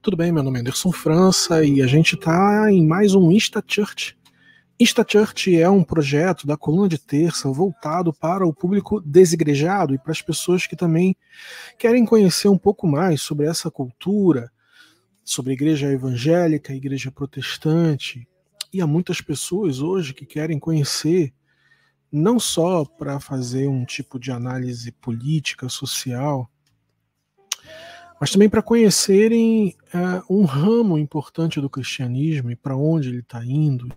Tudo bem? Meu nome é Anderson França e a gente está em mais um InstaChurch. InstaChurch é um projeto da Coluna de Terça voltado para o público desigrejado e para as pessoas que também querem conhecer um pouco mais sobre essa cultura, sobre a igreja evangélica, a igreja protestante. E há muitas pessoas hoje que querem conhecer não só para fazer um tipo de análise política, social, mas também para conhecerem um ramo importante do cristianismo e para onde ele está indo,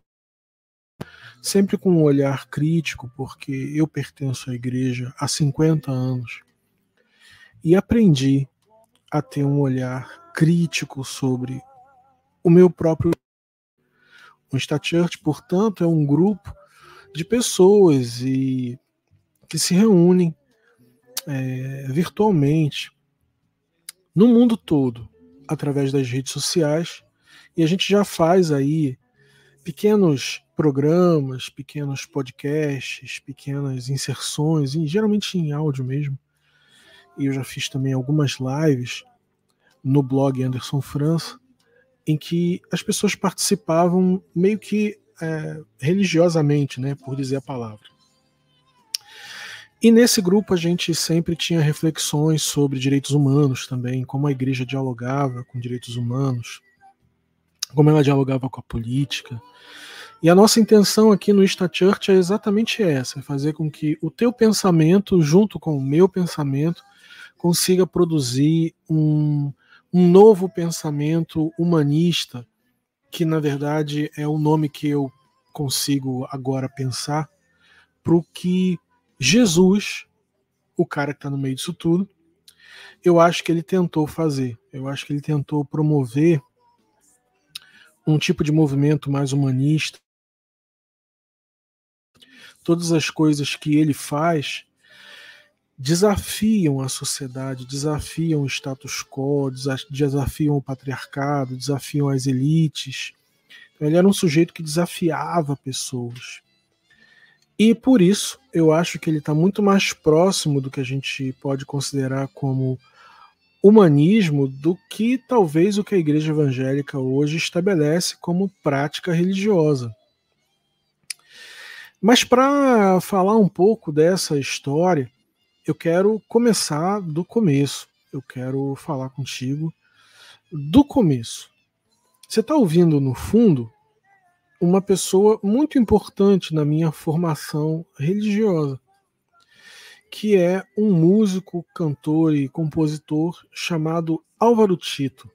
sempre com um olhar crítico, porque eu pertenço à igreja há 50 anos e aprendi a ter um olhar crítico sobre o meu próprio. O InstaChurch, portanto, é um grupo de pessoas que se reúnem virtualmente no mundo todo, através das redes sociais, e a gente já faz aí pequenos programas, pequenos podcasts, pequenas inserções, geralmente em áudio mesmo. E eu já fiz também algumas lives no blog Anderson França, em que as pessoas participavam meio que religiosamente, né, por dizer a palavra. E nesse grupo a gente sempre tinha reflexões sobre direitos humanos também, como a igreja dialogava com direitos humanos, como ela dialogava com a política. E a nossa intenção aqui no InstaChurch é exatamente essa, é fazer com que o teu pensamento, junto com o meu pensamento, consiga produzir um novo pensamento humanista, que na verdade é o nome que eu consigo agora pensar, para o que Jesus, o cara que está no meio disso tudo, eu acho que ele tentou fazer. Eu acho que ele tentou promover um tipo de movimento mais humanista. Todas as coisas que ele faz desafiam a sociedade, desafiam o status quo, desafiam o patriarcado, desafiam as elites. Então, ele era um sujeito que desafiava pessoas. E por isso, eu acho que ele está muito mais próximo do que a gente pode considerar como humanismo do que talvez o que a igreja evangélica hoje estabelece como prática religiosa. Mas para falar um pouco dessa história, eu quero começar do começo. Eu quero falar contigo do começo. Você está ouvindo no fundo uma pessoa muito importante na minha formação religiosa, que é um músico, cantor e compositor chamado Álvaro Tito.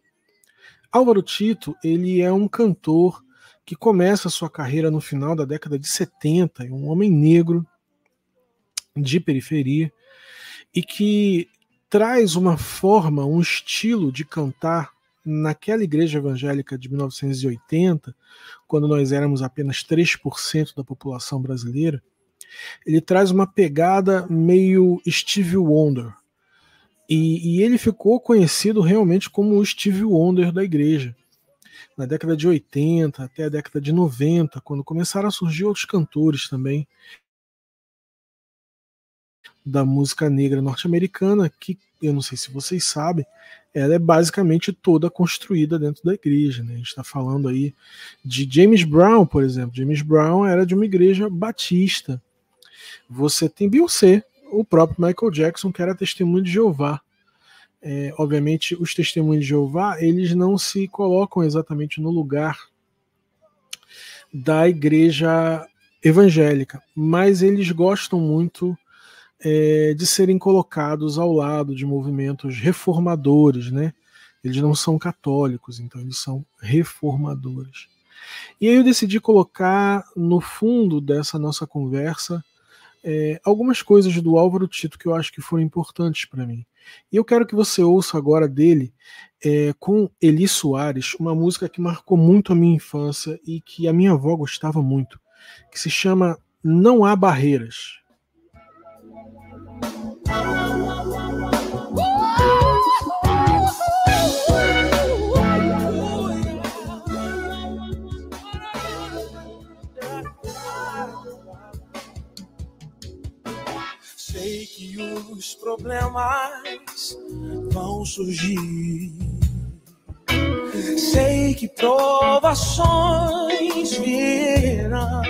Álvaro Tito, ele é um cantor que começa a sua carreira no final da década de 70, um homem negro de periferia, e que traz uma forma, um estilo de cantar naquela igreja evangélica de 1980, quando nós éramos apenas 3% da população brasileira. Ele traz uma pegada meio Stevie Wonder. E ele ficou conhecido realmente como o Stevie Wonder da igreja. Na década de 80 até a década de 90, quando começaram a surgir outros cantores também da música negra norte-americana, que eu não sei se vocês sabem, ela é basicamente toda construída dentro da igreja, né? A gente está falando aí de James Brown, por exemplo. James Brown era de uma igreja batista. Você tem Beyoncé, o próprio Michael Jackson, que era testemunho de Jeová. Obviamente, os testemunhos de Jeová, eles não se colocam exatamente no lugar da igreja evangélica, mas eles gostam muito de serem colocados ao lado de movimentos reformadores, né? Eles não são católicos, então eles são reformadores. E aí eu decidi colocar no fundo dessa nossa conversa algumas coisas do Álvaro Tito que eu acho que foram importantes para mim. E eu quero que você ouça agora dele, com Eli Soares, uma música que marcou muito a minha infância e que a minha avó gostava muito, que se chama Não Há Barreiras. Sei que os problemas vão surgir, Sei que provações virão,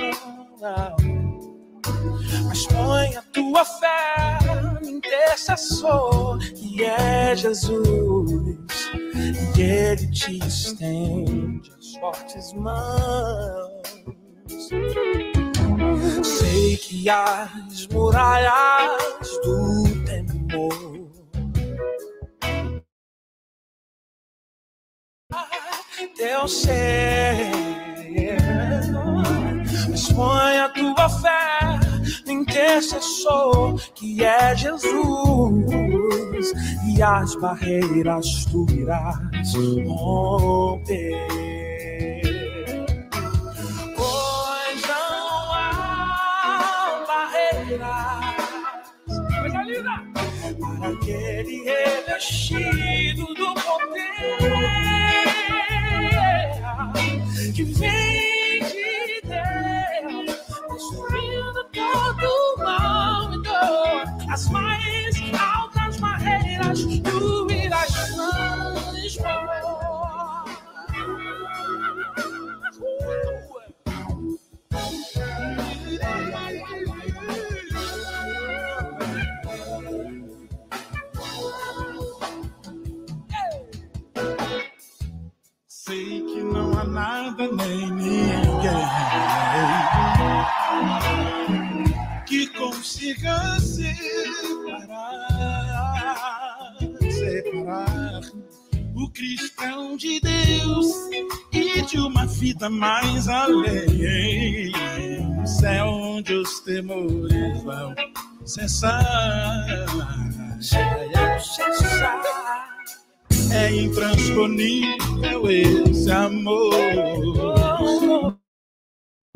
mas põe a tua fé no intercessor, que é Jesus, e Ele te estende as fortes mãos. Sei que as muralhas do temor teu ser, mas põe a tua fé no intercessor, que é Jesus, e as barreiras tu irás romper. Pois não há barreiras para aquele revestido do poder que vem de Deus, destruindo todo mal e dor. As mais altas barreiras tu irás transpor. Sei que não há nada nem ninguém que consiga separar o cristão de Deus e de uma vida mais além. O céu onde os temores vão cessar. É intransponível esse amor.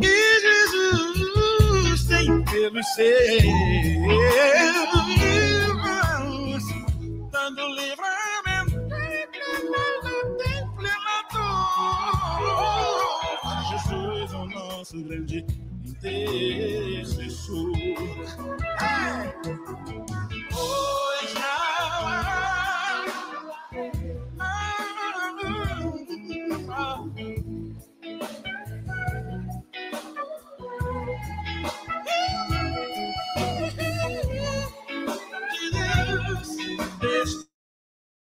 E Jesus tem pelos seus, dando livramento em plena dor. Jesus é o nosso grande intercessor. Pois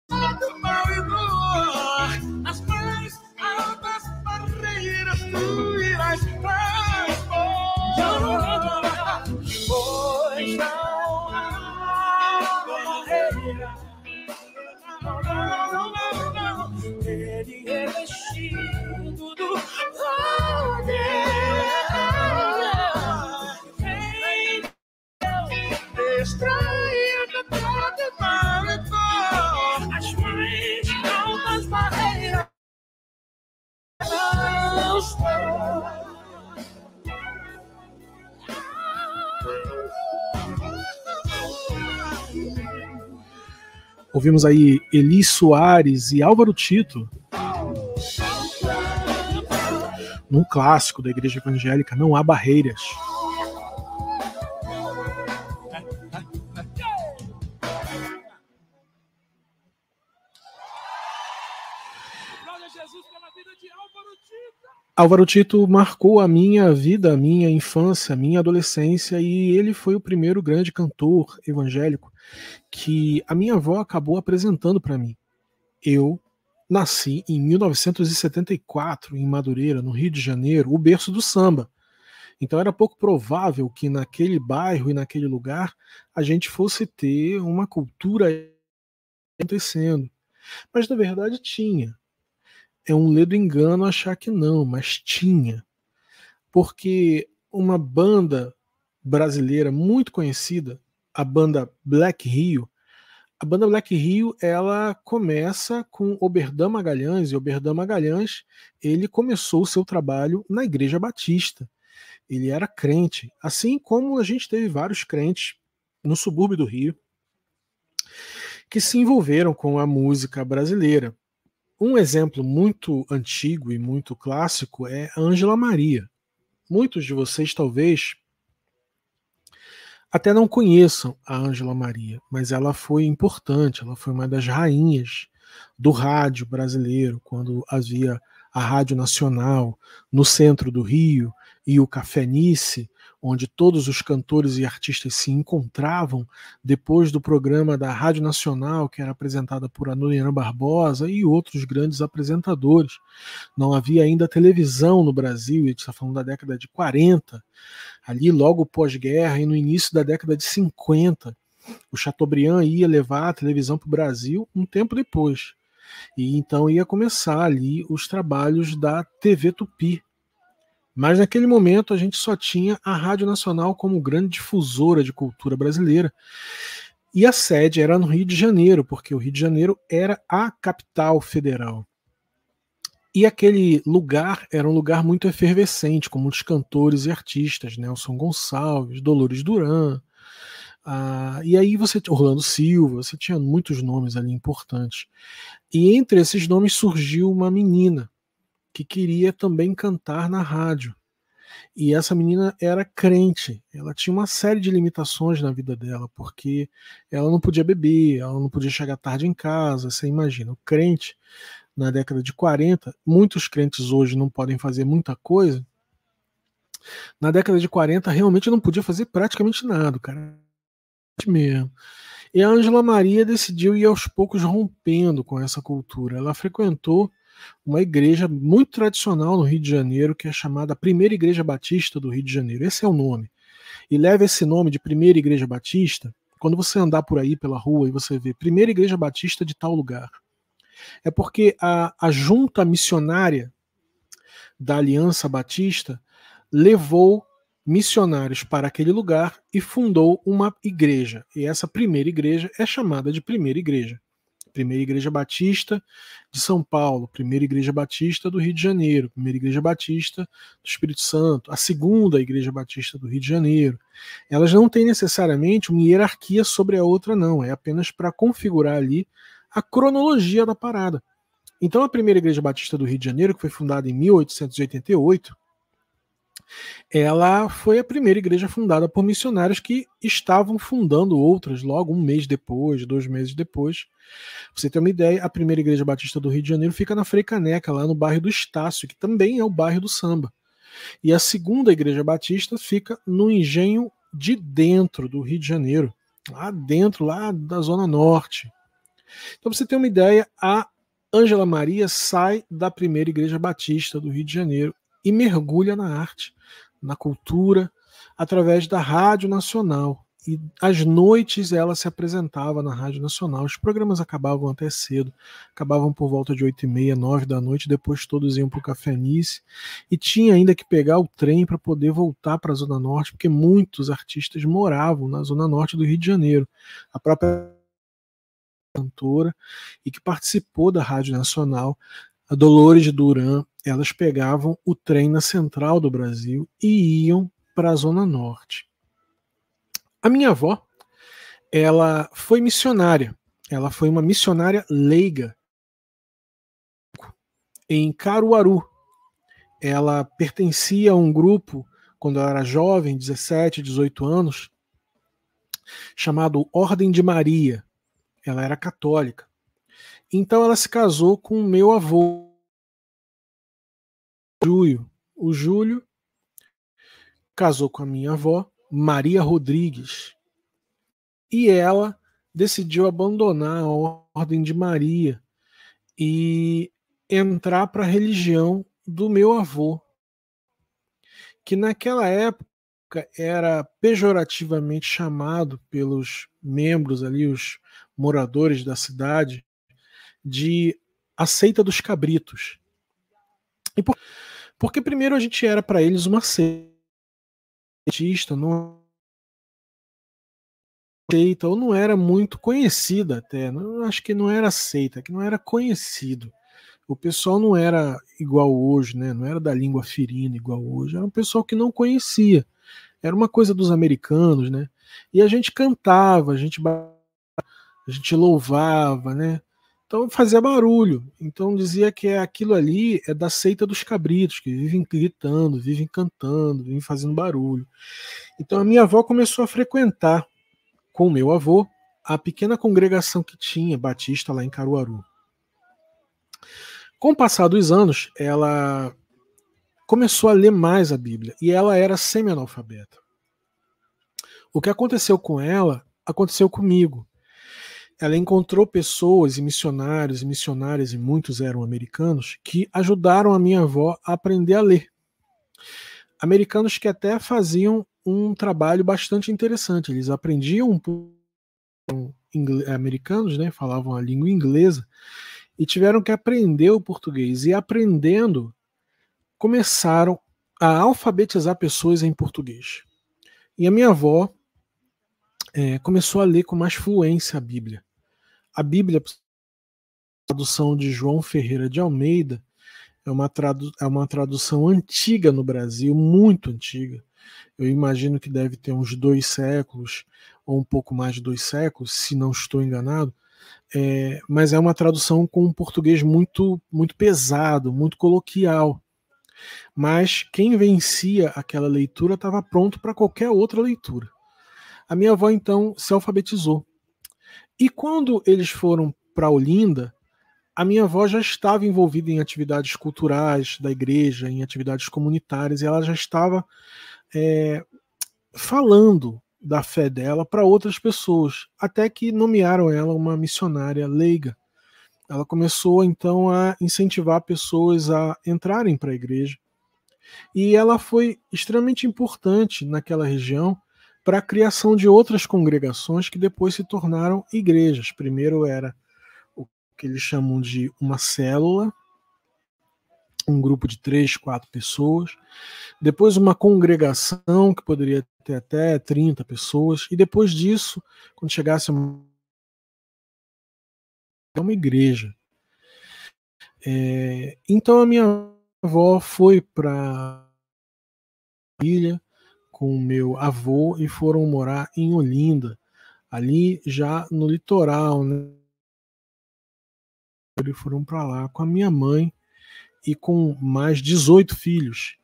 todo mal e dor, as mais altas barreiras tu irás transpor. Pois não há barreira, não. Ele é vestido do poder, distraindo todo mal e dor. As mais altas barreiras não estão. Ouvimos aí Eli Soares e Álvaro Tito, num clássico da Igreja Evangélica, Não Há Barreiras. Álvaro Tito marcou a minha vida, a minha infância, a minha adolescência, e ele foi o primeiro grande cantor evangélico que a minha avó acabou apresentando para mim. Eu nasci em 1974 em Madureira, no Rio de Janeiro, o berço do samba. Então era pouco provável que naquele bairro e naquele lugar a gente fosse ter uma cultura acontecendo. Mas na verdade tinha. É um ledo engano achar que não, mas tinha. Porque uma banda brasileira muito conhecida, a banda Black Rio, ela começa com Oberdan Magalhães, e Oberdan Magalhães, ele começou o seu trabalho na Igreja Batista. Ele era crente, assim como a gente teve vários crentes no subúrbio do Rio que se envolveram com a música brasileira. Um exemplo muito antigo e muito clássico é a Ângela Maria. Muitos de vocês talvez até não conheçam a Ângela Maria, mas ela foi importante, ela foi uma das rainhas do rádio brasileiro, quando havia a Rádio Nacional no centro do Rio e o Café Nice, onde todos os cantores e artistas se encontravam depois do programa da Rádio Nacional, que era apresentada por Adoniran Barbosa e outros grandes apresentadores. Não havia ainda televisão no Brasil, e a gente está falando da década de 40, ali logo pós-guerra e no início da década de 50. O Chateaubriand ia levar a televisão para o Brasil um tempo depois. E então ia começar ali os trabalhos da TV Tupi. Mas naquele momento a gente só tinha a Rádio Nacional como grande difusora de cultura brasileira. E a sede era no Rio de Janeiro, porque o Rio de Janeiro era a capital federal. E aquele lugar era um lugar muito efervescente, com muitos cantores e artistas, Nelson Gonçalves, Dolores Duran, e aí você tinha Orlando Silva, você tinha muitos nomes ali importantes. E entre esses nomes surgiu uma menina que queria também cantar na rádio. E essa menina era crente, ela tinha uma série de limitações na vida dela, porque ela não podia beber, ela não podia chegar tarde em casa, você imagina, o crente na década de 40, muitos crentes hoje não podem fazer muita coisa, na década de 40 realmente não podia fazer praticamente nada, cara, mesmo. E a Ângela Maria decidiu ir aos poucos rompendo com essa cultura. Ela frequentou uma igreja muito tradicional no Rio de Janeiro, que é chamada Primeira Igreja Batista do Rio de Janeiro. Esse é o nome. E leva esse nome de Primeira Igreja Batista, quando você andar por aí pela rua e você vê Primeira Igreja Batista de tal lugar. É porque a junta missionária da Aliança Batista levou missionários para aquele lugar e fundou uma igreja. E essa primeira igreja é chamada de Primeira Igreja. Primeira Igreja Batista de São Paulo, Primeira Igreja Batista do Rio de Janeiro, Primeira Igreja Batista do Espírito Santo, a Segunda Igreja Batista do Rio de Janeiro. Elas não têm necessariamente uma hierarquia sobre a outra, não. É apenas para configurar ali a cronologia da parada. Então a Primeira Igreja Batista do Rio de Janeiro, que foi fundada em 1888, ela foi a primeira igreja fundada por missionários que estavam fundando outras logo um mês depois, 2 meses depois. Pra você ter uma ideia, a Primeira Igreja Batista do Rio de Janeiro fica na Frei Caneca, lá no bairro do Estácio, que também é o bairro do samba. E a Segunda Igreja Batista fica no Engenho de Dentro do Rio de Janeiro, lá dentro, lá da Zona Norte. Então, pra você ter uma ideia, a Ângela Maria sai da Primeira Igreja Batista do Rio de Janeiro e mergulha na arte, na cultura, através da Rádio Nacional. E às noites ela se apresentava na Rádio Nacional. Os programas acabavam até cedo, acabavam por volta de 8h30, 9 da noite, depois todos iam para o Café Nice, e tinha ainda que pegar o trem para poder voltar para a Zona Norte, porque muitos artistas moravam na Zona Norte do Rio de Janeiro. A própria cantora, e que participou da Rádio Nacional, a Dolores Duran, elas pegavam o trem na Central do Brasil e iam para a Zona Norte. A minha avó, ela foi missionária. Ela foi uma missionária leiga em Caruaru. Ela pertencia a um grupo, quando ela era jovem, 17, 18 anos, chamado Ordem de Maria. Ela era católica. Então ela se casou com o meu avô, Júlio. O Júlio casou com a minha avó, Maria Rodrigues. E ela decidiu abandonar a Ordem de Maria e entrar para a religião do meu avô, que naquela época era pejorativamente chamado pelos membros ali, os moradores da cidade, de a seita dos cabritos. E porque primeiro a gente era para eles uma seita, não seita, ou não era muito conhecida até, não, acho que não era seita, que não era conhecido. O pessoal não era igual hoje, né? Não era da língua ferina igual hoje, era um pessoal que não conhecia. Era uma coisa dos americanos, né? E a gente cantava, a gente louvava, né? Então fazia barulho. Então dizia que aquilo ali é da seita dos cabritos, que vivem gritando, vivem cantando, vivem fazendo barulho. Então a minha avó começou a frequentar com o meu avô a pequena congregação que tinha Batista lá em Caruaru. Com o passar dos anos, ela começou a ler mais a Bíblia e ela era semi-analfabeta. O que aconteceu com ela, aconteceu comigo. Ela encontrou pessoas e missionárias, e muitos eram americanos, que ajudaram a minha avó a aprender a ler. Americanos que até faziam um trabalho bastante interessante. Eles aprendiam um pouco americanos, né, falavam a língua inglesa, e tiveram que aprender o português. E aprendendo, começaram a alfabetizar pessoas em português. E a minha avó começou a ler com mais fluência a Bíblia. A Bíblia, a tradução de João Ferreira de Almeida, é uma tradução antiga no Brasil, muito antiga. Eu imagino que deve ter uns 2 séculos, ou um pouco mais de 2 séculos, se não estou enganado. Mas é uma tradução com um português muito, muito pesado, muito coloquial. Mas quem vencia aquela leitura estava pronto para qualquer outra leitura. A minha avó, então, se alfabetizou. E quando eles foram para Olinda, a minha avó já estava envolvida em atividades culturais da igreja, em atividades comunitárias, e ela já estava falando da fé dela para outras pessoas, até que nomearam ela uma missionária leiga. Ela começou, então, a incentivar pessoas a entrarem para a igreja. E ela foi extremamente importante naquela região para a criação de outras congregações que depois se tornaram igrejas. Primeiro era o que eles chamam de uma célula, um grupo de 3, 4 pessoas. Depois uma congregação, que poderia ter até 30 pessoas. E depois disso, quando chegasse uma igreja. Então a minha avó foi para a ilha com o meu avô e foram morar em Olinda, ali já no litoral, né? Eles foram para lá com a minha mãe e com mais 18 filhos.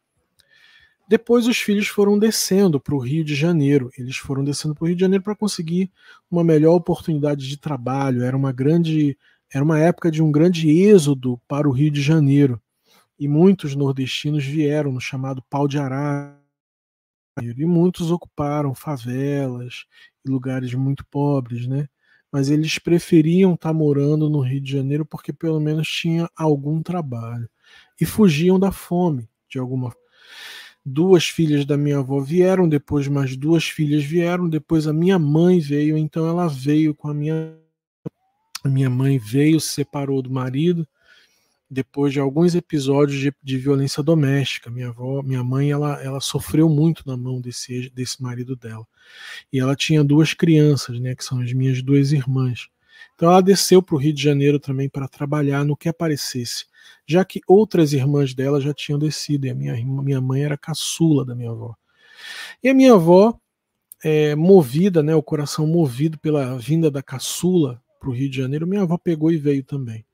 Depois os filhos foram descendo para o Rio de Janeiro. Eles foram descendo para o Rio de Janeiro para conseguir uma melhor oportunidade de trabalho. Era uma época de um grande êxodo para o Rio de Janeiro. E muitos nordestinos vieram no chamado pau de arara. E muitos ocuparam favelas e lugares muito pobres, né? Mas eles preferiam estar morando no Rio de Janeiro porque pelo menos tinha algum trabalho. E fugiam da fome, de alguma forma. 2 filhas da minha avó vieram, depois mais 2 filhas vieram, depois a minha mãe veio, então ela veio com a minha mãe veio, se separou do marido, depois de alguns episódios de violência doméstica. Minha mãe, ela sofreu muito na mão desse marido dela. E ela tinha 2 crianças, né, que são as minhas 2 irmãs. Então ela desceu para o Rio de Janeiro também para trabalhar no que aparecesse, já que outras irmãs dela já tinham descido, e a minha mãe era caçula da minha avó. E a minha avó, movida, né, o coração movido pela vinda da caçula para o Rio de Janeiro, minha avó pegou e veio também.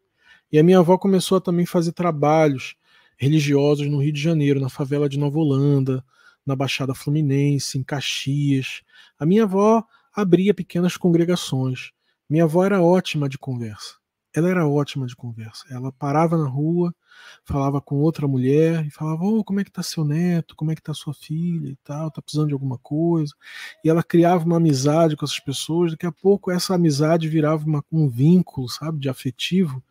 E a minha avó começou a também fazer trabalhos religiosos no Rio de Janeiro, na favela de Nova Holanda, na Baixada Fluminense, em Caxias. A minha avó abria pequenas congregações. Minha avó era ótima de conversa. Ela era ótima de conversa. Ela parava na rua, falava com outra mulher e falava: "Oh, como é que tá seu neto? Como é que tá sua filha e tal? Tá precisando de alguma coisa?" E ela criava uma amizade com essas pessoas. Daqui a pouco essa amizade virava um vínculo, sabe, de afetivo.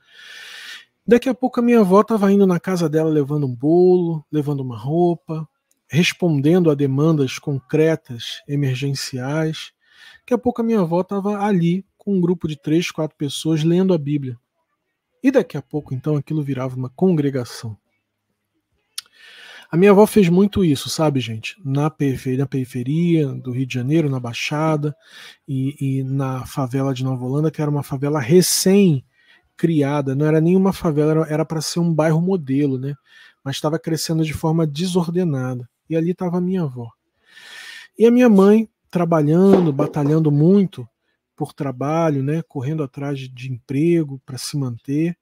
Daqui a pouco a minha avó estava indo na casa dela levando um bolo, levando uma roupa, respondendo a demandas concretas, emergenciais. Daqui a pouco a minha avó estava ali com um grupo de 3, 4 pessoas lendo a Bíblia. E daqui a pouco, então, aquilo virava uma congregação. A minha avó fez muito isso, sabe, gente? Na periferia do Rio de Janeiro, na Baixada, e na favela de Nova Holanda, que era uma favela recém-criada, não era nenhuma favela, era para ser um bairro modelo, né? Mas estava crescendo de forma desordenada. E ali estava a minha avó. E a minha mãe, trabalhando, batalhando muito por trabalho, né, correndo atrás de emprego para se manter,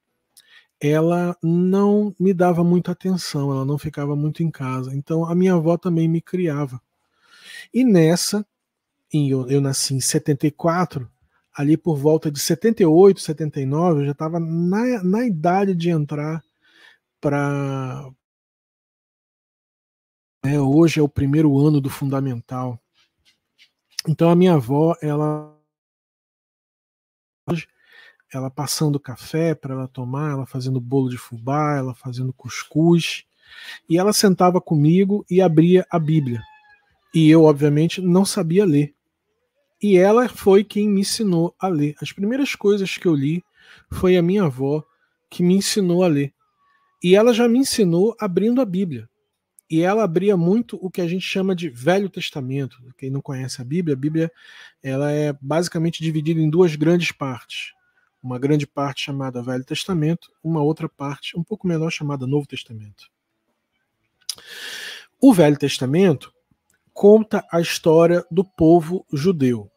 ela não me dava muita atenção, ela não ficava muito em casa. Então a minha avó também me criava. E nessa, eu nasci em 74, ali por volta de 78, 79, eu já estava na idade de entrar para... hoje é o primeiro ano do fundamental. Então a minha avó, ela passando café para ela tomar, ela fazendo bolo de fubá, ela fazendo cuscuz, e ela sentava comigo e abria a Bíblia. E eu, obviamente, não sabia ler. E ela foi quem me ensinou a ler. As primeiras coisas que eu li foi a minha avó que me ensinou a ler. E ela já me ensinou abrindo a Bíblia. E ela abria muito o que a gente chama de Velho Testamento. Quem não conhece a Bíblia ela é basicamente dividida em duas grandes partes. Uma grande parte chamada Velho Testamento, uma outra parte um pouco menor chamada Novo Testamento. O Velho Testamento conta a história do povo judeu.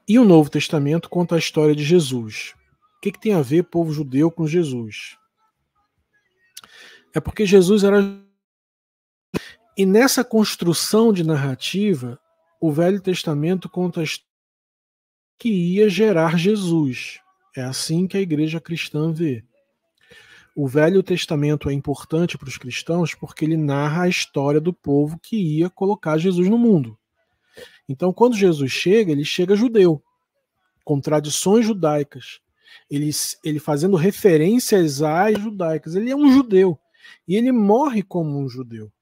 E o Novo Testamento conta a história de Jesus. O que tem a ver povo judeu com Jesus? É porque Jesus era... E nessa construção de narrativa, o Velho Testamento conta a história que ia gerar Jesus. É assim que a igreja cristã vê. O Velho Testamento é importante para os cristãos porque ele narra a história do povo que ia colocar Jesus no mundo. Então, quando Jesus chega, ele chega judeu, com tradições judaicas. Ele fazendo referências às judaicas. Ele é um judeu. E ele morre como um judeu.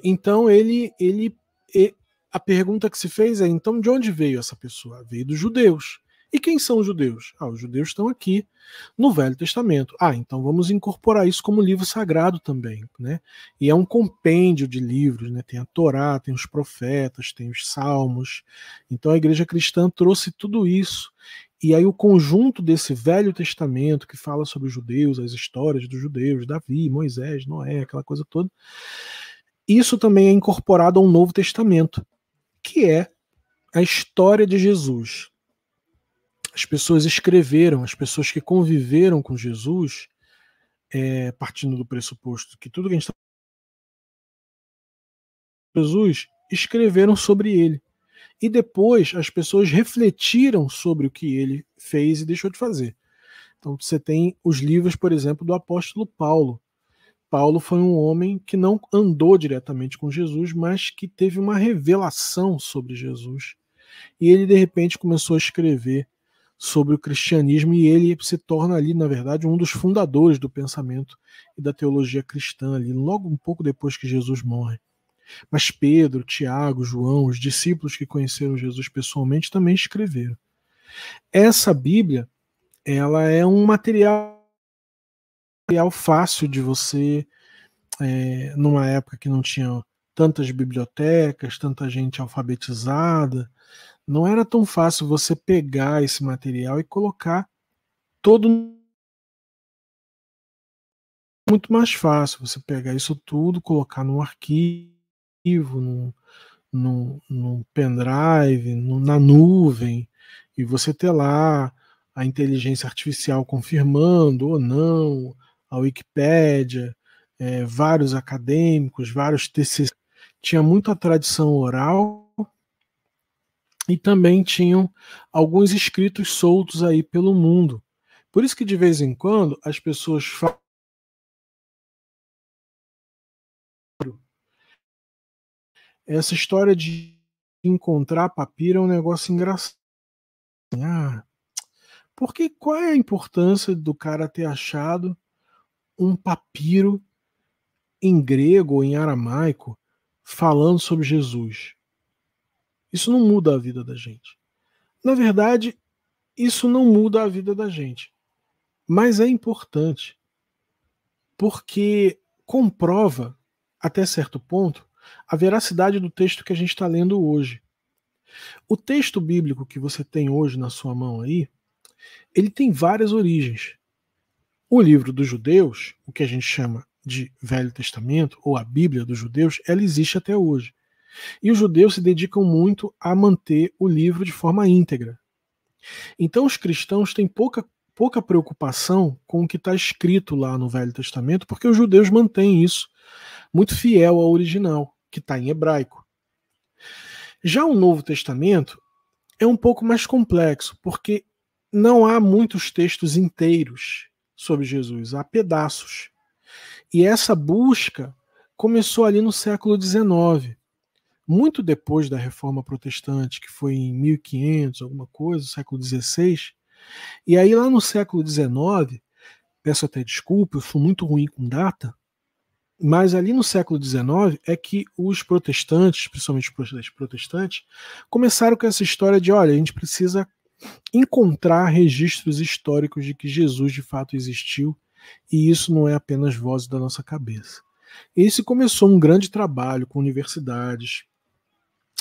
Então, a pergunta que se fez é, então, de onde veio essa pessoa? Veio dos judeus. E quem são os judeus? Os judeus estão aqui no Velho Testamento. Então vamos incorporar isso como livro sagrado também, né? E é um compêndio de livros, né? Tem a Torá, tem os profetas, tem os salmos. Então a igreja cristã trouxe tudo isso. E aí o conjunto desse Velho Testamento que fala sobre os judeus, as histórias dos judeus, Davi, Moisés, Noé, aquela coisa toda, isso também é incorporado a um Novo Testamento, que é a história de Jesus. As pessoas escreveram, as pessoas que conviveram com Jesus, partindo do pressuposto que tudo que a gente está... Jesus, escreveram sobre ele. E depois as pessoas refletiram sobre o que ele fez e deixou de fazer. Então você tem os livros, por exemplo, do apóstolo Paulo. Paulo foi um homem que não andou diretamente com Jesus, mas que teve uma revelação sobre Jesus. E ele, de repente, começou a escrever sobre o cristianismo e ele se torna ali, na verdade, um dos fundadores do pensamento e da teologia cristã, ali, logo um pouco depois que Jesus morre. Mas Pedro, Tiago, João, os discípulos que conheceram Jesus pessoalmente também escreveram. Essa Bíblia, ela é um material fácil de você, numa época que não tinha tantas bibliotecas, tanta gente alfabetizada, não era tão fácil você pegar esse material e colocar todo... Muito mais fácil você pegar isso tudo, colocar num arquivo, num pendrive, na nuvem, e você ter lá a inteligência artificial confirmando ou não, a Wikipédia, vários acadêmicos, vários TCC. Tinha muita tradição oral e também tinham alguns escritos soltos aí pelo mundo. Por isso que de vez em quando as pessoas falam... Essa história de encontrar papiro é um negócio engraçado. Porque qual é a importância do cara ter achado um papiro em grego ou em aramaico falando sobre Jesus? Isso não muda a vida da gente. Na verdade, isso não muda a vida da gente. Mas é importante, porque comprova, até certo ponto, a veracidade do texto que a gente está lendo hoje. O texto bíblico que você tem hoje na sua mão aí, ele tem várias origens. O livro dos judeus, o que a gente chama de Velho Testamento, ou a Bíblia dos judeus, ela existe até hoje. E os judeus se dedicam muito a manter o livro de forma íntegra. Então os cristãos têm pouca preocupação com o que está escrito lá no Velho Testamento, porque os judeus mantêm isso muito fiel ao original, que está em hebraico. Já o Novo Testamento, é um pouco mais complexo, porque não há muitos textos inteiros sobre Jesus, há pedaços. E essa busca começou ali no século XIX, muito depois da Reforma Protestante, que foi em 1500, alguma coisa, século XVI. E aí lá no século XIX, peço até desculpa, eu sou muito ruim com data, mas ali no século XIX é que os protestantes, principalmente os protestantes, começaram com essa história de, olha, a gente precisa encontrar registros históricos de que Jesus de fato existiu, e isso não é apenas voz da nossa cabeça. E isso começou um grande trabalho com universidades.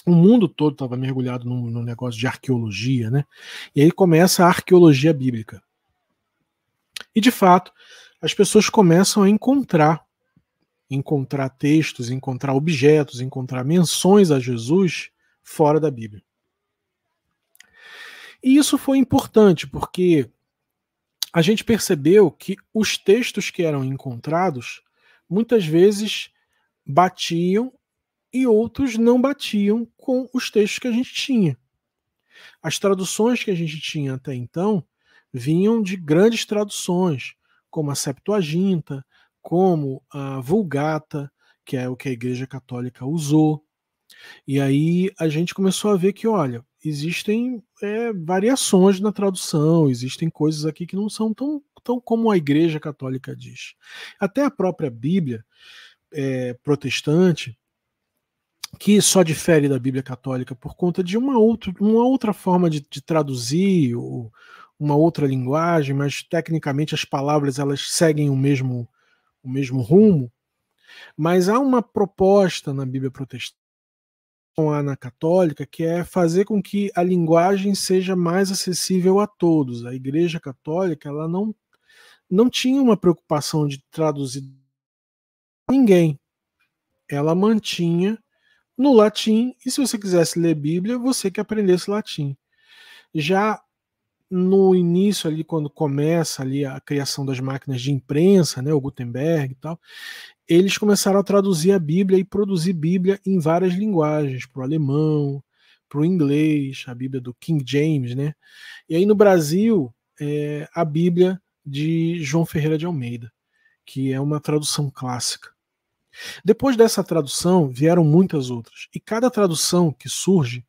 O mundo todo estava mergulhado no negócio de arqueologia, né? E aí começa a arqueologia bíblica. E de fato, as pessoas começam a encontrar textos, encontrar objetos, encontrar menções a Jesus fora da Bíblia. E isso foi importante, porque a gente percebeu que os textos que eram encontrados muitas vezes batiam e outros não batiam com os textos que a gente tinha. As traduções que a gente tinha até então vinham de grandes traduções, como a Septuaginta, como a Vulgata, que é o que a Igreja Católica usou. E aí a gente começou a ver que, olha, existem variações na tradução, existem coisas aqui que não são tão como a Igreja Católica diz. Até a própria Bíblia protestante, que só difere da Bíblia Católica por conta de uma outra forma de traduzir, ou uma outra linguagem, mas tecnicamente as palavras elas seguem o mesmo rumo. Mas há uma proposta na Bíblia protestante, na católica, que é fazer com que a linguagem seja mais acessível a todos. A Igreja Católica ela não tinha uma preocupação de traduzir ninguém. Ela mantinha no latim, e se você quisesse ler Bíblia, você que aprendesse latim. Já no início ali, quando começa ali a criação das máquinas de imprensa, né, o Gutenberg e tal, eles começaram a traduzir a Bíblia e produzir Bíblia em várias linguagens, para o alemão, para o inglês, a Bíblia do King James, né? E aí no Brasil, a Bíblia de João Ferreira de Almeida, que é uma tradução clássica. Depois dessa tradução vieram muitas outras, e cada tradução que surge,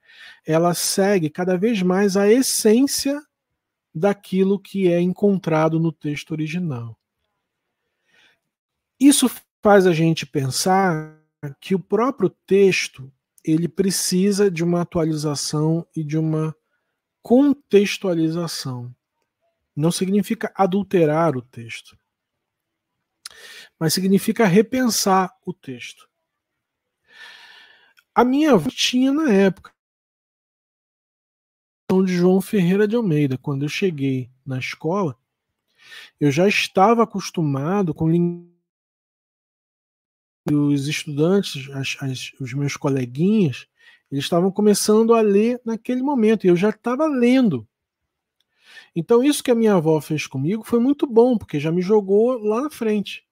ela segue cada vez mais a essência daquilo que é encontrado no texto original. Isso faz a gente pensar que o próprio texto ele precisa de uma atualização e de uma contextualização. Não significa adulterar o texto, mas significa repensar o texto. A minha avó tinha na época de João Ferreira de Almeida. Quando eu cheguei na escola, eu já estava acostumado com os estudantes, os meus coleguinhas, eles estavam começando a ler naquele momento, e eu já estava lendo. Então isso que a minha avó fez comigo foi muito bom, porque já me jogou lá na frente.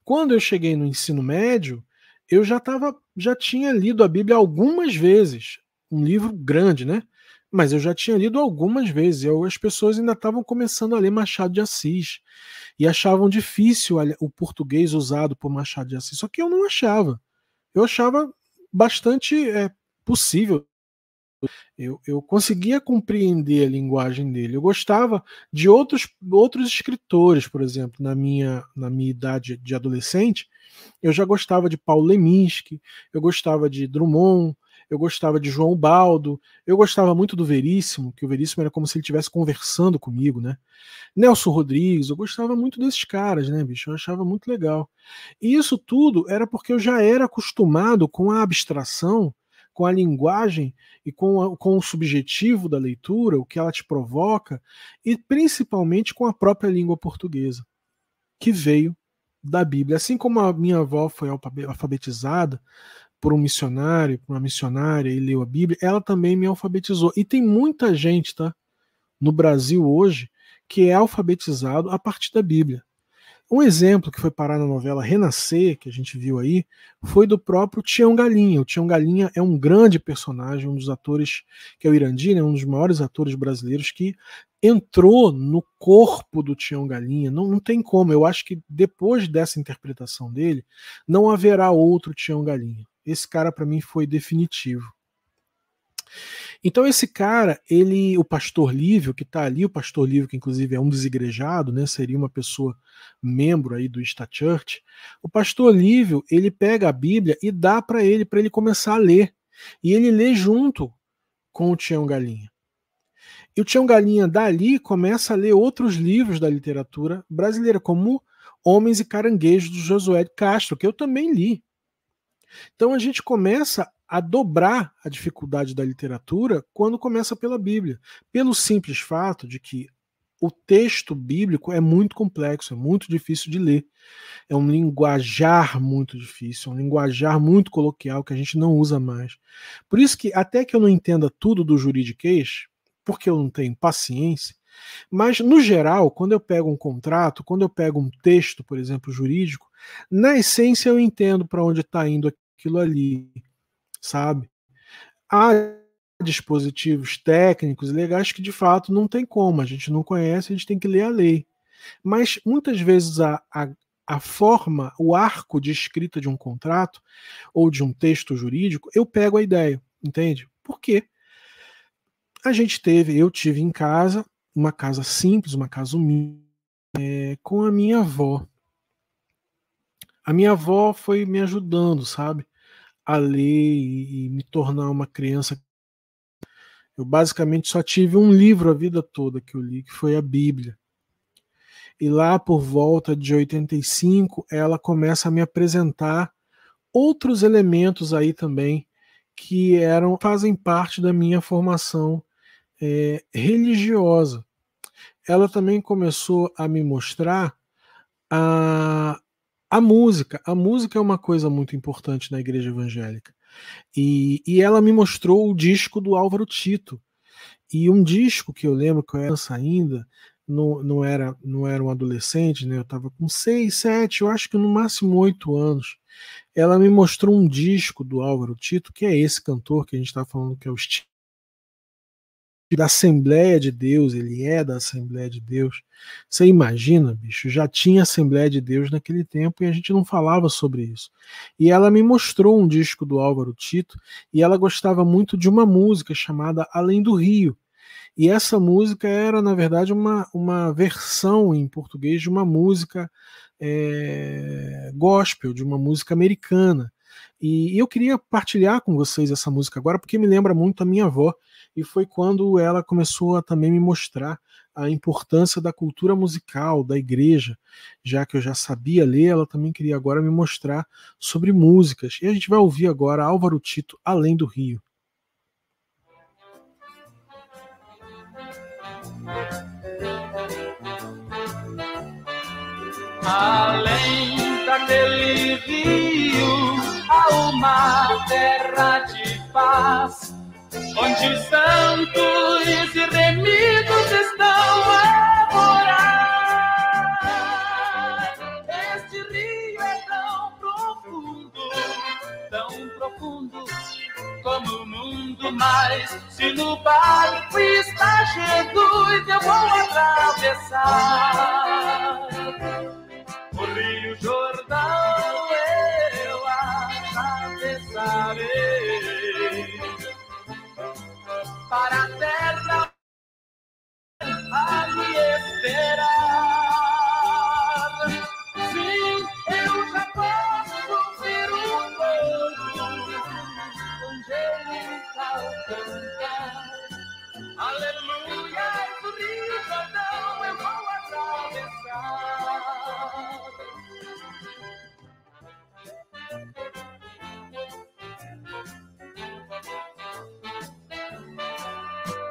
Quando eu cheguei no ensino médio, eu já tinha lido a Bíblia algumas vezes, um livro grande, né? Mas eu já tinha lido algumas vezes. As pessoas ainda estavam começando a ler Machado de Assis e achavam difícil o português usado por Machado de Assis. Só que eu não achava. Eu achava bastante possível. Eu conseguia compreender a linguagem dele. Eu gostava de outros escritores, por exemplo, na minha idade de adolescente, eu já gostava de Paulo Leminski, eu gostava de Drummond, eu gostava de João Baldo, eu gostava muito do Veríssimo, que o Veríssimo era como se ele estivesse conversando comigo, né? Nelson Rodrigues, eu gostava muito desses caras, né, bicho? Eu achava muito legal. E isso tudo era porque eu já era acostumado com a abstração, com a linguagem e com o subjetivo da leitura, o que ela te provoca, e principalmente com a própria língua portuguesa, que veio da Bíblia. Assim como a minha avó foi alfabetizada por um missionário, por uma missionária, e leu a Bíblia, ela também me alfabetizou. E tem muita gente, tá, no Brasil hoje, que é alfabetizado a partir da Bíblia. Um exemplo que foi parar na novela Renascer, que a gente viu aí, foi do próprio Tião Galinha. O Tião Galinha é um grande personagem, um dos atores, que é o Irandir, né, um dos maiores atores brasileiros que entrou no corpo do Tião Galinha. Não tem como, eu acho que depois dessa interpretação dele, não haverá outro Tião Galinha. Esse cara para mim foi definitivo. Então esse cara, o pastor Lívio, que está ali, o pastor Lívio que inclusive é um desigrejado, né, seria uma pessoa membro aí do Ista Church, o pastor Lívio, ele pega a Bíblia e dá para ele começar a ler. E ele lê junto com o Tião Galinha. E o Tião Galinha dali começa a ler outros livros da literatura brasileira, como Homens e Caranguejos, do Josué de Castro, que eu também li. Então a gente começa a dobrar a dificuldade da literatura quando começa pela Bíblia, pelo simples fato de que o texto bíblico é muito complexo, é muito difícil de ler. É um linguajar muito difícil, é um linguajar muito coloquial que a gente não usa mais. Por isso que, até que eu não entenda tudo do juridiquês, porque eu não tenho paciência, mas, no geral, quando eu pego um contrato, quando eu pego um texto, por exemplo, jurídico, na essência eu entendo para onde está indo aquilo ali, sabe? Há dispositivos técnicos e legais que, de fato, não tem como, a gente não conhece, a gente tem que ler a lei. Mas, muitas vezes, a forma, o arco de escrita de um contrato ou de um texto jurídico, eu pego a ideia, entende? Por quê? Eu tive em casa, uma casa simples, uma casa humilde, com a minha avó. A minha avó foi me ajudando, sabe, a ler e me tornar uma criança. Eu basicamente só tive um livro a vida toda que eu li, que foi a Bíblia. E lá por volta de 85, ela começa a me apresentar outros elementos aí também que fazem parte da minha formação religiosa. Ela também começou a me mostrar a música. A música é uma coisa muito importante na igreja evangélica. E ela me mostrou o disco do Álvaro Tito. E um disco que eu lembro que eu era ainda, não era um adolescente, né? Eu estava com 6, 7, eu acho que no máximo 8 anos. Ela me mostrou um disco do Álvaro Tito, que é esse cantor que a gente está falando, que é o da Assembleia de Deus, ele é da Assembleia de Deus. Você imagina, bicho, já tinha Assembleia de Deus naquele tempo e a gente não falava sobre isso. E ela me mostrou um disco do Álvaro Tito e ela gostava muito de uma música chamada Além do Rio. E essa música era, na verdade, uma versão em português de uma música gospel, de uma música americana. E eu queria partilhar com vocês essa música agora, porque me lembra muito a minha avó, e foi quando ela começou a também me mostrar a importância da cultura musical, da igreja. Já que eu já sabia ler, ela também queria agora me mostrar sobre músicas. E a gente vai ouvir agora Álvaro Tito, Além do Rio. Além daquele rio, há uma terra de paz, onde santos e remidos estão a morar. Este rio é tão profundo como o mundo, mas se no barco está Jesus, eu vou atravessar o Rio Jordão, eu atravessarei para a terra a me esperar. Sim, eu já posso ouvir um povo angelical cantar. Aleluia, o Rio Jordão eu vou atravessar.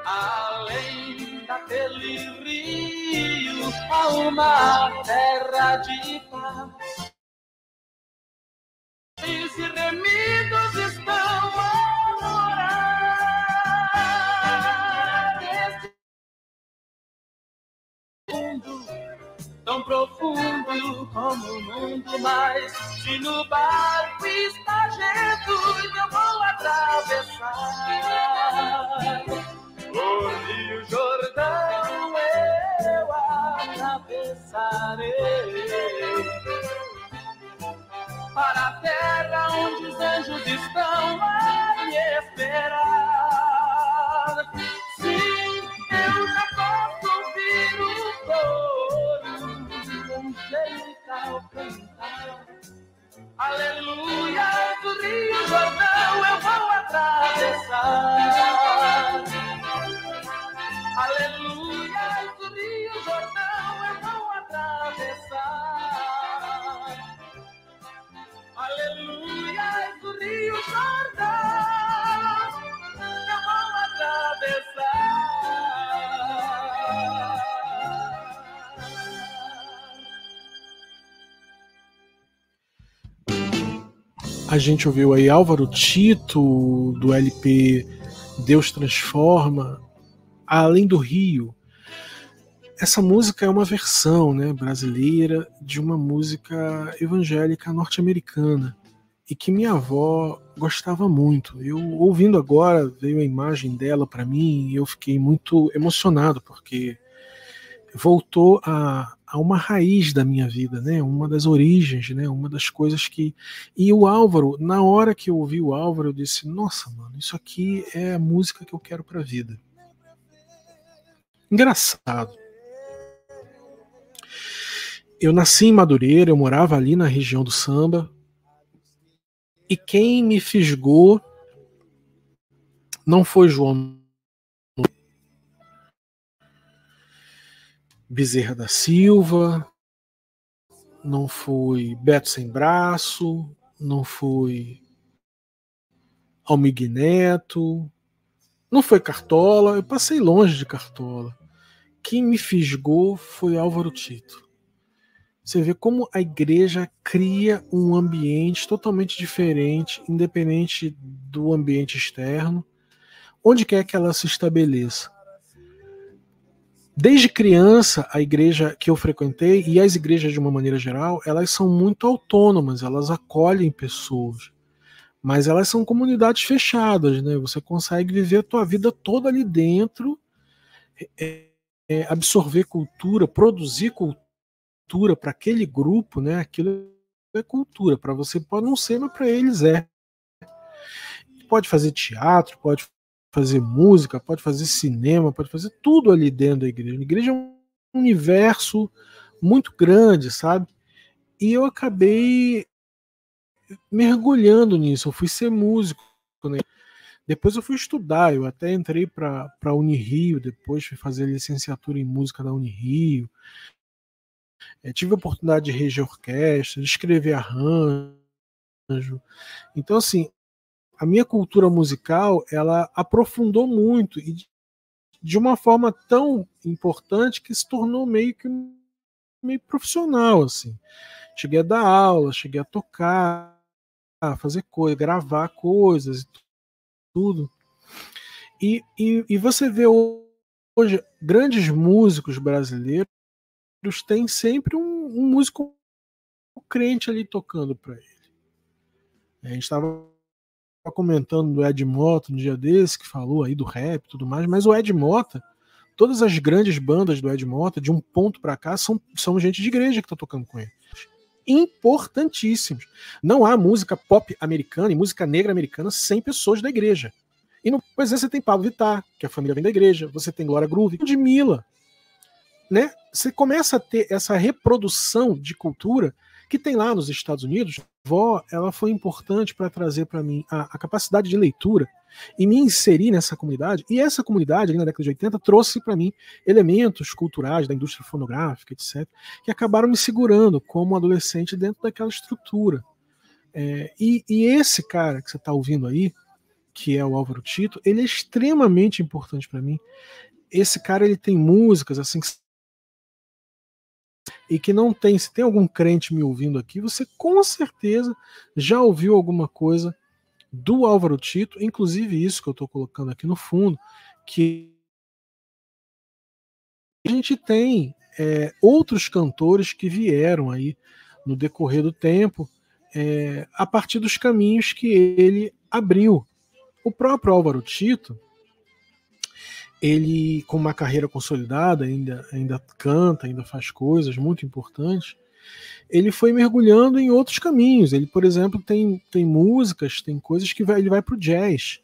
Além daquele rio, há uma terra de paz. E se remidos estão a morar. Este mundo tão profundo Se no barco está Jesus, eu vou atravessar o Rio Jordão, eu atravessarei para a terra onde os anjos estão a me esperar. Sim, eu já posso ouvir o coro angelical cantar. Aleluia, do Rio Jordão eu vou atravessar. Aleluia, do Rio Jordão eu vou atravessar. Aleluia, do Rio Jordão eu vou atravessar. A gente ouviu aí Álvaro Tito, do LP Deus Transforma, Além do Rio. Essa música é uma versão, né, brasileira de uma música evangélica norte-americana e que minha avó gostava muito. Eu, ouvindo agora, veio a imagem dela para mim e eu fiquei muito emocionado, porque voltou a uma raiz da minha vida, né? Uma das origens, né? Uma das coisas que... E o Álvaro, na hora que eu ouvi o Álvaro, eu disse, nossa, mano, isso aqui é a música que eu quero pra vida. Engraçado. Eu nasci em Madureira, eu morava ali na região do samba, e quem me fisgou não foi João Bezerra da Silva, não foi Beto Sem Braço, não foi Almir Neto, não foi Cartola, eu passei longe de Cartola. Quem me fisgou foi Álvaro Tito. Você vê como a igreja cria um ambiente totalmente diferente, independente do ambiente externo, onde quer que ela se estabeleça. Desde criança, a igreja que eu frequentei, e as igrejas de uma maneira geral, elas são muito autônomas, elas acolhem pessoas. Mas elas são comunidades fechadas, né? Você consegue viver a tua vida toda ali dentro, absorver cultura, produzir cultura para aquele grupo, né? Aquilo é cultura. Para você pode não ser, mas para eles é. Pode fazer teatro, pode fazer música, pode fazer cinema, pode fazer tudo ali dentro da igreja. A igreja é um universo muito grande, sabe? E eu acabei mergulhando nisso. Eu fui ser músico, né? Depois eu fui estudar, eu até entrei para a Unirio, depois fui fazer licenciatura em música da Unirio. Tive a oportunidade de reger orquestra, de escrever arranjo. Então, assim, a minha cultura musical, ela aprofundou muito e de uma forma tão importante que se tornou meio profissional, assim. Cheguei a dar aula, cheguei a tocar, a fazer coisa, gravar coisas e tudo. E você vê hoje grandes músicos brasileiros têm sempre um músico crente ali tocando para ele. A gente estava comentando do Ed Mota no dia desse, que falou aí do rap e tudo mais, mas o Ed Mota, todas as grandes bandas do Ed Mota, de um ponto para cá, são gente de igreja que está tocando com ele. Importantíssimos. Não há música pop americana e música negra americana sem pessoas da igreja. E no pois é, você tem Pablo Vittar, que a família vem da igreja, você tem Glória Groove, de Mila, né? Você começa a ter essa reprodução de cultura que tem lá nos Estados Unidos. A avó, ela foi importante para trazer para mim a capacidade de leitura e me inserir nessa comunidade. E essa comunidade, ali na década de 80, trouxe para mim elementos culturais da indústria fonográfica, etc., que acabaram me segurando como adolescente dentro daquela estrutura. E esse cara que você está ouvindo aí, que é o Álvaro Tito, ele é extremamente importante para mim. Esse cara, ele tem músicas assim e que não tem, se tem algum crente me ouvindo aqui, você com certeza já ouviu alguma coisa do Álvaro Tito, inclusive isso que eu estou colocando aqui no fundo, que a gente tem outros cantores que vieram aí no decorrer do tempo a partir dos caminhos que ele abriu. O próprio Álvaro Tito, ele, com uma carreira consolidada, ainda canta, ainda faz coisas muito importantes, ele foi mergulhando em outros caminhos. Ele, por exemplo, tem músicas, tem coisas que ele vai para o jazz.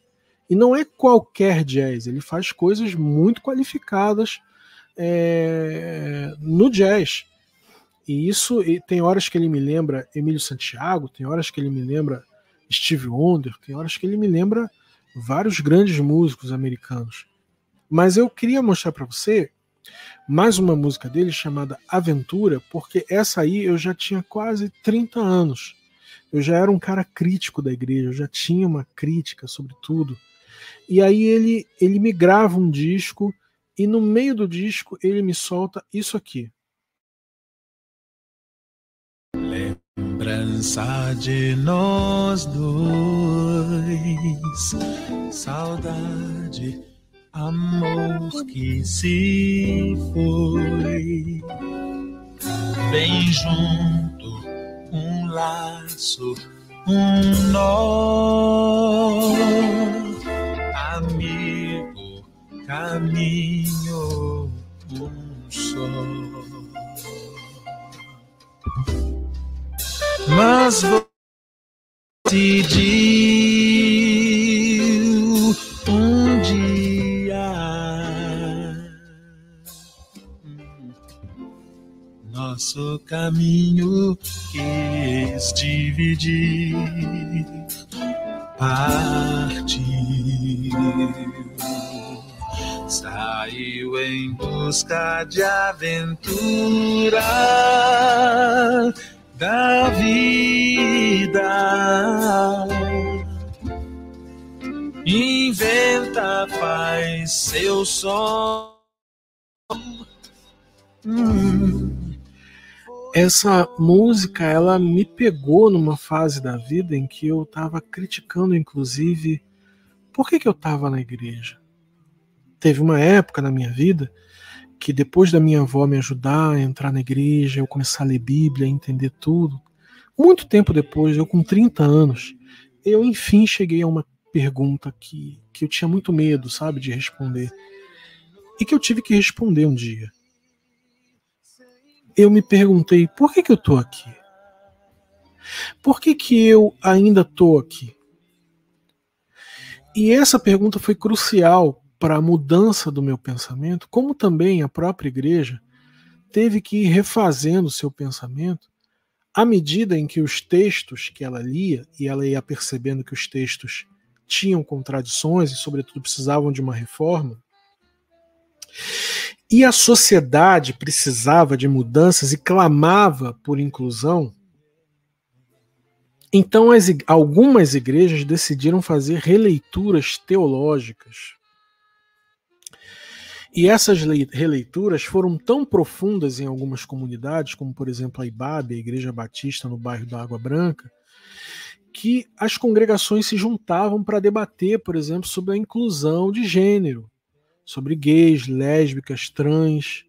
E não é qualquer jazz, ele faz coisas muito qualificadas no jazz. E isso, tem horas que ele me lembra Emílio Santiago, tem horas que ele me lembra Stevie Wonder, tem horas que ele me lembra vários grandes músicos americanos. Mas eu queria mostrar para você mais uma música dele chamada Aventura, porque essa aí eu já tinha quase 30 anos. Eu já era um cara crítico da igreja, eu já tinha uma crítica sobre tudo. E aí ele me grava um disco e no meio do disco ele me solta isso aqui. Lembrança de nós dois, saudade, amor que se foi, vem junto um laço, um nó, amigo, caminho, um só. Mas você decidiu um dia nosso caminho quis dividir, partiu, saiu em busca de aventura da vida, inventa, faz seu som. Essa música, ela me pegou numa fase da vida em que eu estava criticando, inclusive, por que eu estava na igreja. Teve uma época na minha vida que depois da minha avó me ajudar a entrar na igreja, eu começar a ler Bíblia, a entender tudo, muito tempo depois, eu com 30 anos, eu enfim cheguei a uma pergunta que eu tinha muito medo, sabe, de responder, e que eu tive que responder um dia. Eu me perguntei, por que eu estou aqui? Por que eu ainda estou aqui? E essa pergunta foi crucial para a mudança do meu pensamento, como também a própria igreja teve que ir refazendo o seu pensamento à medida em que os textos que ela lia, e ela ia percebendo que os textos tinham contradições e, sobretudo, precisavam de uma reforma, e a sociedade precisava de mudanças e clamava por inclusão, então algumas igrejas decidiram fazer releituras teológicas. E essas releituras foram tão profundas em algumas comunidades, como por exemplo a IBAB, a Igreja Batista no bairro da Água Branca, que as congregações se juntavam para debater, por exemplo, sobre a inclusão de gênero, sobre gays, lésbicas, trans,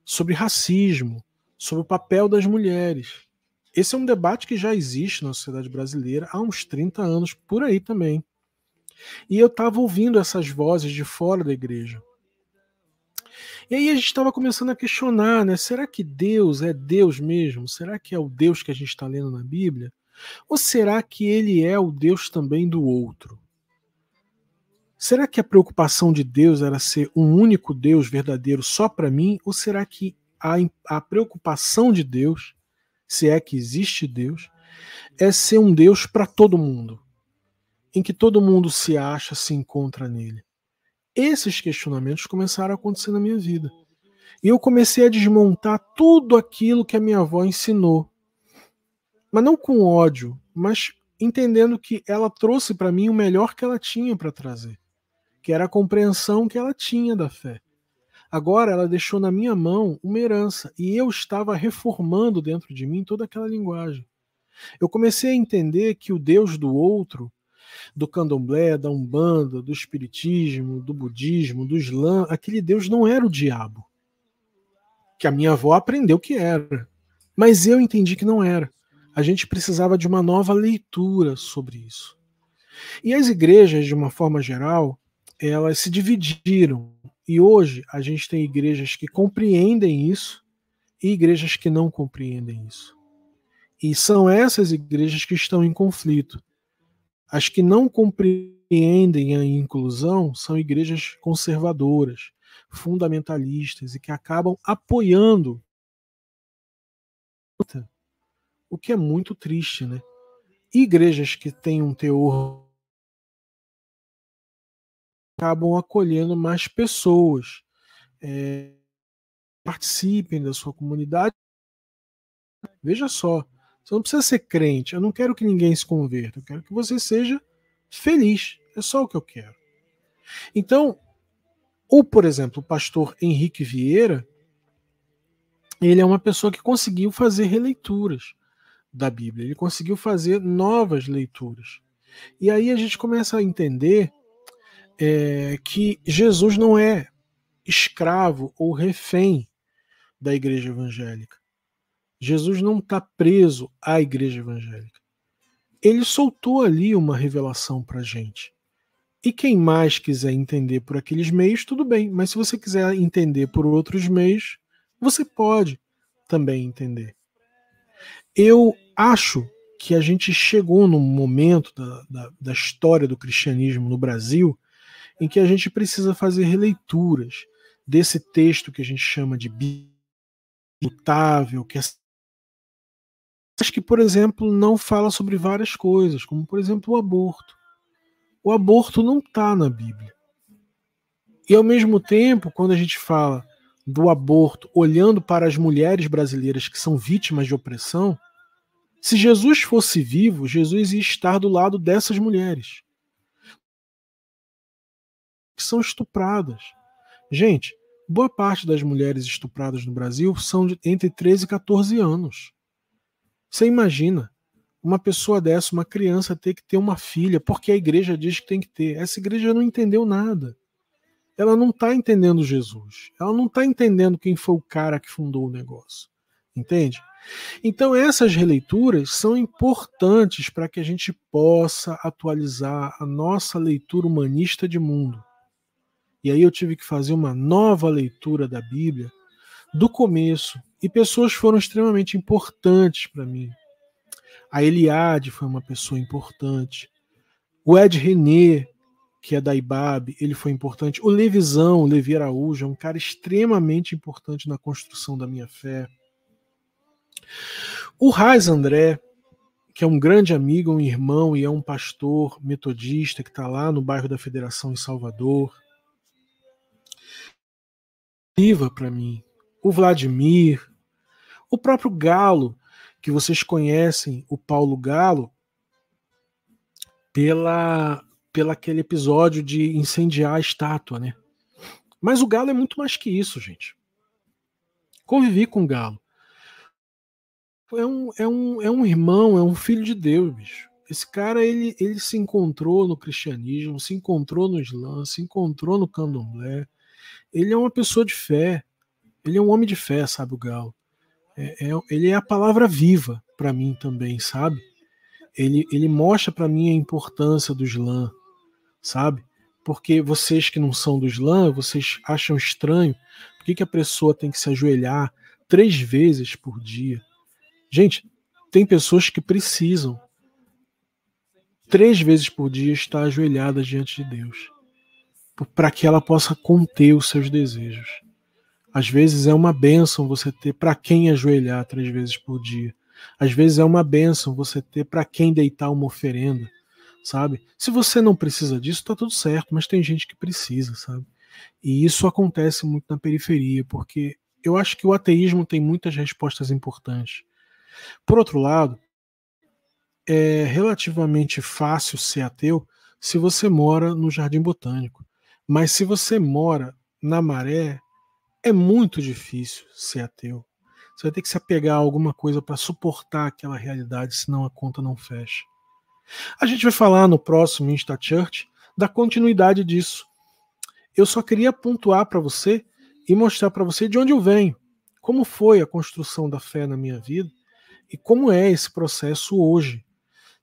sobre racismo, sobre o papel das mulheres. Esse é um debate que já existe na sociedade brasileira há uns 30 anos, por aí também. E eu estava ouvindo essas vozes de fora da igreja. E aí a gente estava começando a questionar, né? Será que Deus é Deus mesmo? Será que é o Deus que a gente está lendo na Bíblia? Ou será que ele é o Deus também do outro? Será que a preocupação de Deus era ser um único Deus verdadeiro só para mim? Ou será que a preocupação de Deus, se é que existe Deus, é ser um Deus para todo mundo, em que todo mundo se acha, se encontra nele? Esses questionamentos começaram a acontecer na minha vida. E eu comecei a desmontar tudo aquilo que a minha avó ensinou. Mas não com ódio, mas entendendo que ela trouxe para mim o melhor que ela tinha para trazer, que era a compreensão que ela tinha da fé. Agora ela deixou na minha mão uma herança e eu estava reformando dentro de mim toda aquela linguagem. Eu comecei a entender que o Deus do outro, do candomblé, da umbanda, do espiritismo, do budismo, do islã, aquele Deus não era o diabo, que a minha avó aprendeu que era, mas eu entendi que não era. a gente precisava de uma nova leitura sobre isso. E as igrejas, de uma forma geral, elas se dividiram. E hoje a gente tem igrejas que compreendem isso e igrejas que não compreendem isso. E são essas igrejas que estão em conflito. As que não compreendem a inclusão são igrejas conservadoras, fundamentalistas e que acabam apoiando, o que é muito triste, né? Igrejas que têm um teor acabam acolhendo mais pessoas, participem da sua comunidade. Veja só, você não precisa ser crente, eu não quero que ninguém se converta, eu quero que você seja feliz, é só o que eu quero. Então, ou por exemplo, o pastor Henrique Vieira, ele é uma pessoa que conseguiu fazer releituras da Bíblia, ele conseguiu fazer novas leituras. E aí a gente começa a entender que Jesus não é escravo ou refém da igreja evangélica. Jesus não está preso à igreja evangélica. Ele soltou ali uma revelação para a gente. E quem mais quiser entender por aqueles meios, tudo bem. Mas se você quiser entender por outros meios, você pode também entender. Eu acho que a gente chegou num momento da história do cristianismo no Brasil em que a gente precisa fazer releituras desse texto que a gente chama de Bíblia imutável, que acho que, por exemplo, não fala sobre várias coisas, como, por exemplo, o aborto. O aborto não está na Bíblia. E, ao mesmo tempo, quando a gente fala do aborto olhando para as mulheres brasileiras que são vítimas de opressão, se Jesus fosse vivo, Jesus ia estar do lado dessas mulheres que são estupradas. Gente, boa parte das mulheres estupradas no Brasil são entre 13 e 14 anos. Você imagina uma pessoa dessa, uma criança, ter que ter uma filha, porque a igreja diz que tem que ter. Essa igreja não entendeu nada. Ela não está entendendo Jesus. Ela não está entendendo quem foi o cara que fundou o negócio. Entende? Então essas releituras são importantes para que a gente possa atualizar a nossa leitura humanista de mundo. E aí eu tive que fazer uma nova leitura da Bíblia do começo. E pessoas foram extremamente importantes para mim. A Eliade foi uma pessoa importante. O Ed René, que é da IBAB, ele foi importante. O Levizão, o Levi Araújo, é um cara extremamente importante na construção da minha fé. O Raiz André, que é um grande amigo, um irmão e é um pastor metodista que está lá no bairro da Federação em Salvador. Viva para mim. O Vladimir, o próprio Galo, que vocês conhecem, o Paulo Galo, pela aquele episódio de incendiar a estátua, né? Mas o Galo é muito mais que isso, gente. Convivi com o Galo. É um irmão, é um filho de Deus, bicho. Esse cara, ele se encontrou no cristianismo, se encontrou no Islã, se encontrou no candomblé. Ele é uma pessoa de fé. Ele é um homem de fé, sabe, o Galo. Ele é a palavra viva para mim também, sabe? Ele mostra para mim a importância do Islã, sabe? Porque vocês que não são do Islã, vocês acham estranho por que a pessoa tem que se ajoelhar 3 vezes por dia. Gente, tem pessoas que precisam 3 vezes por dia estar ajoelhadas diante de Deus, para que ela possa conter os seus desejos. Às vezes é uma bênção você ter para quem ajoelhar 3 vezes por dia. Às vezes é uma bênção você ter para quem deitar uma oferenda, sabe? Se você não precisa disso, tá tudo certo, mas tem gente que precisa, sabe? E isso acontece muito na periferia, porque eu acho que o ateísmo tem muitas respostas importantes. Por outro lado, é relativamente fácil ser ateu se você mora no Jardim Botânico. Mas se você mora na Maré, é muito difícil ser ateu. Você vai ter que se apegar a alguma coisa para suportar aquela realidade, senão a conta não fecha. A gente vai falar no próximo Insta Church da continuidade disso. Eu só queria pontuar para você e mostrar para você de onde eu venho, como foi a construção da fé na minha vida e como é esse processo hoje.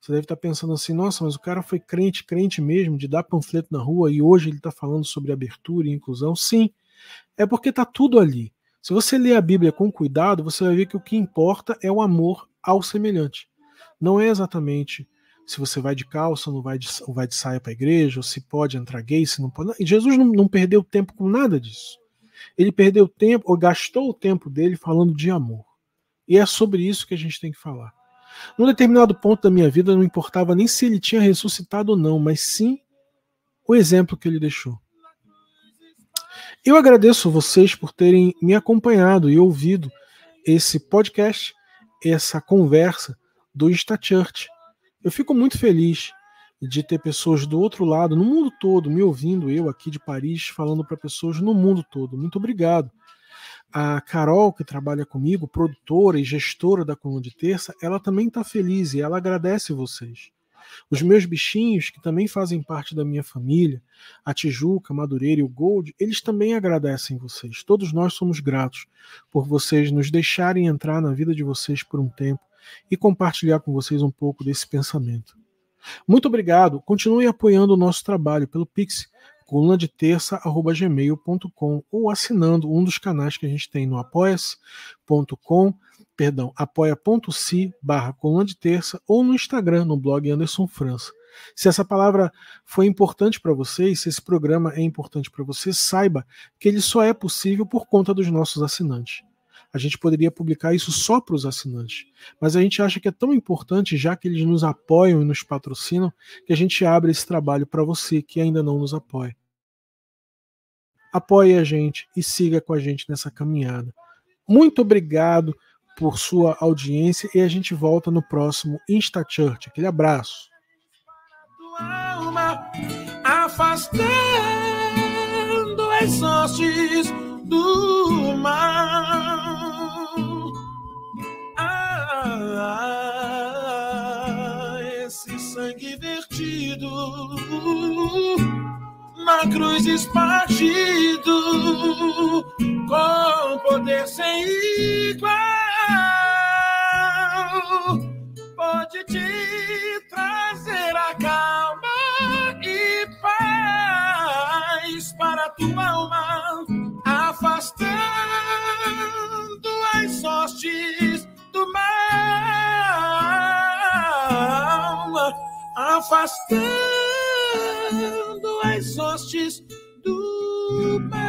Você deve estar pensando assim, nossa, mas o cara foi crente mesmo, de dar panfleto na rua, e hoje ele está falando sobre abertura e inclusão. Sim, é porque está tudo ali. Se você ler a Bíblia com cuidado, você vai ver que o que importa é o amor ao semelhante. Não é exatamente se você vai de calça ou vai de saia para a igreja, ou se pode entrar gay, se não pode. E Jesus não perdeu tempo com nada disso. Ele perdeu tempo, ou gastou o tempo dele falando de amor. E é sobre isso que a gente tem que falar. Num determinado ponto da minha vida, não importava nem se ele tinha ressuscitado ou não, mas sim o exemplo que ele deixou. Eu agradeço vocês por terem me acompanhado e ouvido esse podcast, essa conversa do InstaChurch. Eu fico muito feliz de ter pessoas do outro lado, no mundo todo, me ouvindo, eu aqui de Paris, falando para pessoas no mundo todo. Muito obrigado. A Carol, que trabalha comigo, produtora e gestora da Coluna de Terça, ela também está feliz e ela agradece vocês. Os meus bichinhos, que também fazem parte da minha família, a Tijuca, a Madureira e o Gold, eles também agradecem vocês. Todos nós somos gratos por vocês nos deixarem entrar na vida de vocês por um tempo e compartilhar com vocês um pouco desse pensamento. Muito obrigado. Continue apoiando o nosso trabalho pelo Pix, colunadeterça@gmail.com, ou assinando um dos canais que a gente tem no apoia.se/coluna de terça, ou no Instagram, no blog Anderson França. Se essa palavra foi importante para vocês, se esse programa é importante para você, saiba que ele só é possível por conta dos nossos assinantes. A gente poderia publicar isso só para os assinantes, mas a gente acha que é tão importante, já que eles nos apoiam e nos patrocinam, que a gente abre esse trabalho para você que ainda não nos apoia. Apoie a gente e siga com a gente nessa caminhada. Muito obrigado por sua audiência e a gente volta no próximo InstaChurch. Aquele abraço. Alma, afastando as hostes do mal. Esse sangue vertido na cruz espartido, com poder sem igual, pode te trazer a calma e paz para tua alma, afastando as hostes do mal, afastando as hostes do mal.